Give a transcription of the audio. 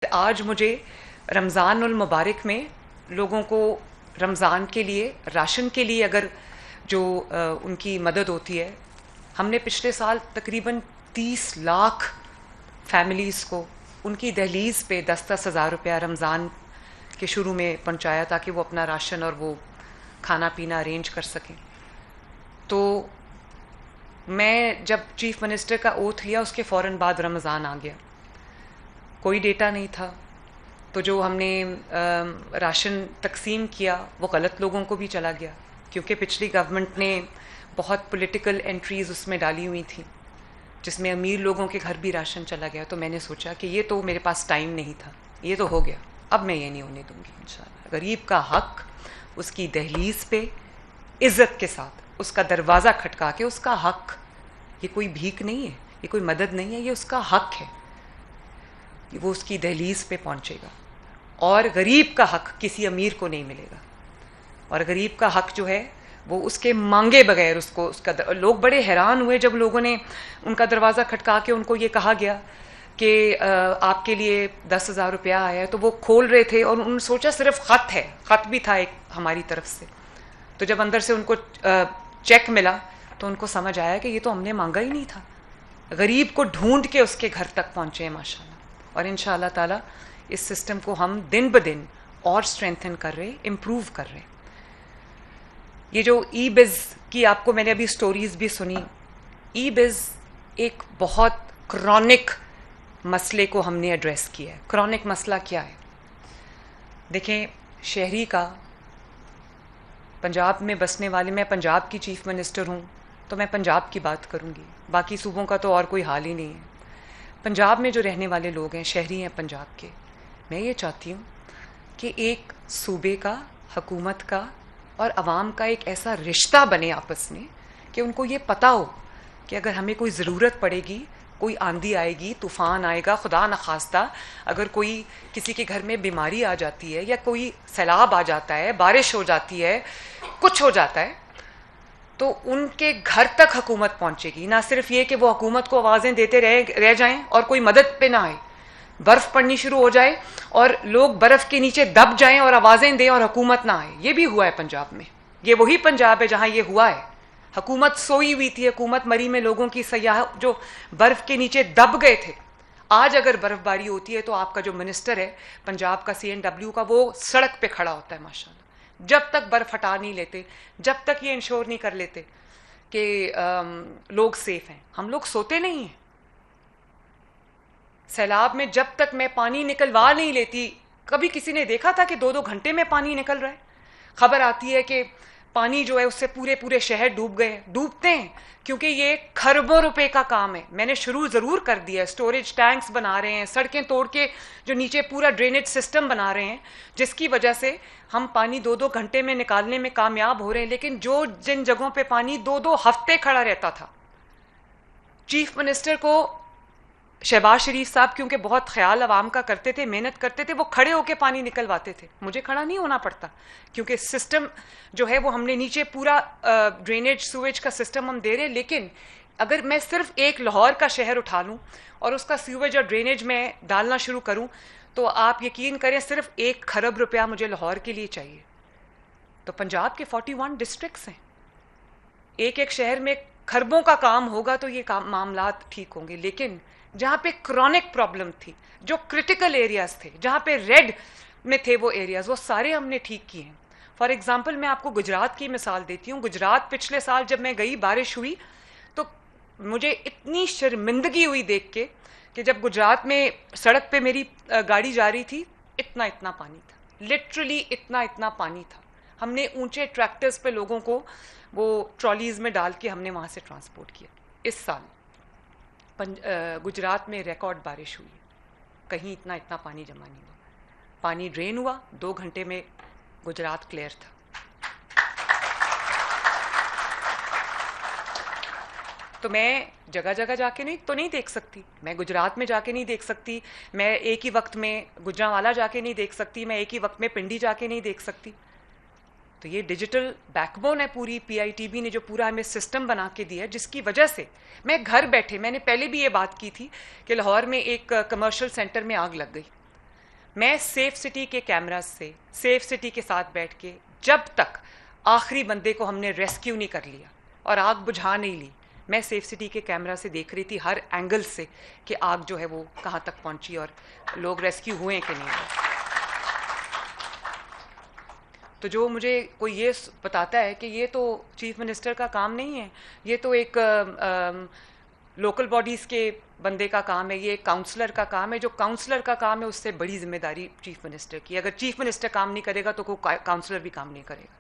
आज मुझे रमज़ान उल मुबारक में लोगों को रमज़ान के लिए राशन के लिए अगर जो उनकी मदद होती है, हमने पिछले साल तकरीबन 30 लाख फैमिलीज़ को उनकी दहलीज़ पे 10-10 हज़ार रुपया रमज़ान के शुरू में पहुंचाया ताकि वो अपना राशन और वो खाना पीना अरेंज कर सकें। तो मैं जब चीफ मिनिस्टर का ओथ लिया उसके फ़ौरन बाद रमज़ान आ गया, कोई डेटा नहीं था, तो जो हमने राशन तकसीम किया वो गलत लोगों को भी चला गया, क्योंकि पिछली गवर्नमेंट ने बहुत पॉलिटिकल एंट्रीज़ उसमें डाली हुई थी जिसमें अमीर लोगों के घर भी राशन चला गया। तो मैंने सोचा कि ये तो मेरे पास टाइम नहीं था, ये तो हो गया, अब मैं ये नहीं होने दूंगी इंशाल्लाह। गरीब का हक उसकी दहलीज पे इज़्ज़त के साथ उसका दरवाज़ा खटका के उसका हक, ये कोई भीख नहीं है, ये कोई मदद नहीं है, ये उसका हक है, वो उसकी दहलीज पे पहुंचेगा। और गरीब का हक किसी अमीर को नहीं मिलेगा, और गरीब का हक जो है वो उसके मांगे बगैर उसको उसका लोग बड़े हैरान हुए जब लोगों ने उनका दरवाज़ा खटका के उनको ये कहा गया कि आपके लिए 10,000 रुपया आया है। तो वो खोल रहे थे और उन्होंने सोचा सिर्फ ख़त है, ख़त भी था एक हमारी तरफ से। तो जब अंदर से उनको चेक मिला तो उनको समझ आया कि ये तो हमने मांगा ही नहीं था। गरीब को ढूंढ के उसके घर तक पहुँचे हैं माशाल्लाह, और इंशाअल्लाह ताला इस सिस्टम को हम दिन ब दिन और स्ट्रेंथन कर रहे, इम्प्रूव कर रहे। ये जो ई बिज़ की आपको मैंने अभी स्टोरीज भी सुनी, ई बिज़ एक बहुत क्रॉनिक मसले को हमने एड्रेस किया है। क्रॉनिक मसला क्या है? देखें, शहरी का, पंजाब में बसने वाले, मैं पंजाब की चीफ मिनिस्टर हूँ तो मैं पंजाब की बात करूँगी, बाकी सूबों का तो और कोई हाल ही नहीं है। पंजाब में जो रहने वाले लोग हैं, शहरी हैं पंजाब के, मैं ये चाहती हूँ कि एक सूबे का, हुकूमत का और अवाम का एक ऐसा रिश्ता बने आपस में कि उनको ये पता हो कि अगर हमें कोई ज़रूरत पड़ेगी, कोई आंधी आएगी, तूफ़ान आएगा, खुदा न खास्ता अगर कोई किसी के घर में बीमारी आ जाती है या कोई सैलाब आ जाता है, बारिश हो जाती है, कुछ हो जाता है, तो उनके घर तक हुकूमत पहुंचेगी। ना सिर्फ ये कि वो हुकूमत को आवाज़ें देते रह जाएं और कोई मदद पे ना आए, बर्फ़ पड़नी शुरू हो जाए और लोग बर्फ़ के नीचे दब जाएं और आवाज़ें दें और हुकूमत ना आए। ये भी हुआ है पंजाब में, ये वही पंजाब है जहां ये हुआ है। हुकूमत सोई हुई थी, हुकूमत मरी में लोगों की सयाह जो बर्फ़ के नीचे दब गए थे। आज अगर बर्फबारी होती है तो आपका जो मिनिस्टर है पंजाब का, CNW का, वो सड़क पे खड़ा होता है माशाल्लाह। जब तक बर्फ हटा नहीं लेते, जब तक ये इंश्योर नहीं कर लेते कि लोग सेफ हैं, हम लोग सोते नहीं हैं। सैलाब में जब तक मैं पानी निकलवा नहीं लेती, कभी किसी ने देखा था कि 2-2 घंटे में पानी निकल रहा है? खबर आती है कि पानी जो है उससे पूरे पूरे शहर डूब गए। डूबते हैं क्योंकि ये खरबों रुपए का काम है। मैंने शुरू ज़रूर कर दिया, स्टोरेज टैंक्स बना रहे हैं, सड़कें तोड़ के जो नीचे पूरा ड्रेनेज सिस्टम बना रहे हैं, जिसकी वजह से हम पानी 2-2 घंटे में निकालने में कामयाब हो रहे हैं। लेकिन जो जिन जगहों पे पानी 2-2 हफ्ते खड़ा रहता था, चीफ मिनिस्टर को शहबाज शरीफ साहब क्योंकि बहुत ख्याल अवाम का करते थे, मेहनत करते थे, वो खड़े होके पानी निकलवाते थे। मुझे खड़ा नहीं होना पड़ता क्योंकि सिस्टम जो है वो हमने नीचे पूरा ड्रेनेज सूवेज का सिस्टम हम दे रहे हैं। लेकिन अगर मैं सिर्फ एक लाहौर का शहर उठा लूँ और उसका सीवेज और ड्रेनेज में डालना शुरू करूँ तो आप यकीन करें सिर्फ 1 खरब रुपया मुझे लाहौर के लिए चाहिए। तो पंजाब के 41 डिस्ट्रिक्ट्स हैं, एक एक शहर में खरबों का काम होगा तो ये मामला ठीक होंगे। लेकिन जहाँ पे क्रॉनिक प्रॉब्लम थी, जो क्रिटिकल एरियाज थे, जहाँ पे रेड में थे वो एरियाज, वो सारे हमने ठीक किए हैं। फॉर एग्जांपल मैं आपको गुजरात की मिसाल देती हूँ। गुजरात पिछले साल जब मैं गई, बारिश हुई तो मुझे इतनी शर्मिंदगी हुई देख के कि जब गुजरात में सड़क पे मेरी गाड़ी जा रही थी, इतना इतना पानी था, लिटरली इतना इतना पानी था। हमने ऊंचे ट्रैक्टर्स पे लोगों को वो ट्रॉलीज में डाल के हमने वहाँ से ट्रांसपोर्ट किया। इस साल गुजरात में रिकॉर्ड बारिश हुई, कहीं इतना इतना पानी जमा नहीं हुआ। पानी ड्रेन हुआ, 2 घंटे में गुजरात क्लियर था। तो मैं जगह जगह जाके नहीं देख सकती, मैं गुजरात में जाके नहीं देख सकती, मैं एक ही वक्त में गुजरांवाला जाके नहीं देख सकती, मैं एक ही वक्त में पिंडी जाके नहीं देख सकती। तो ये डिजिटल बैकबोन है पूरी, PITB ने जो पूरा हमें सिस्टम बना के दिया है, जिसकी वजह से मैं घर बैठे, मैंने पहले भी ये बात की थी कि लाहौर में एक कमर्शियल सेंटर में आग लग गई। मैं सेफ सिटी के कैमरास से सेफ सिटी के साथ बैठ के जब तक आखिरी बंदे को हमने रेस्क्यू नहीं कर लिया और आग बुझा नहीं ली, मैं सेफ सिटी के कैमरा से देख रही थी हर एंगल से कि आग जो है वो कहाँ तक पहुँची और लोग रेस्क्यू हुए कि नहीं हुए। तो जो मुझे कोई ये बताता है कि ये तो चीफ मिनिस्टर का काम नहीं है, ये तो एक लोकल बॉडीज़ के बंदे का काम है, ये एक काउंसलर का काम है, जो काउंसलर का काम है उससे बड़ी जिम्मेदारी चीफ मिनिस्टर की। अगर चीफ मिनिस्टर काम नहीं करेगा तो कोई काउंसलर भी काम नहीं करेगा।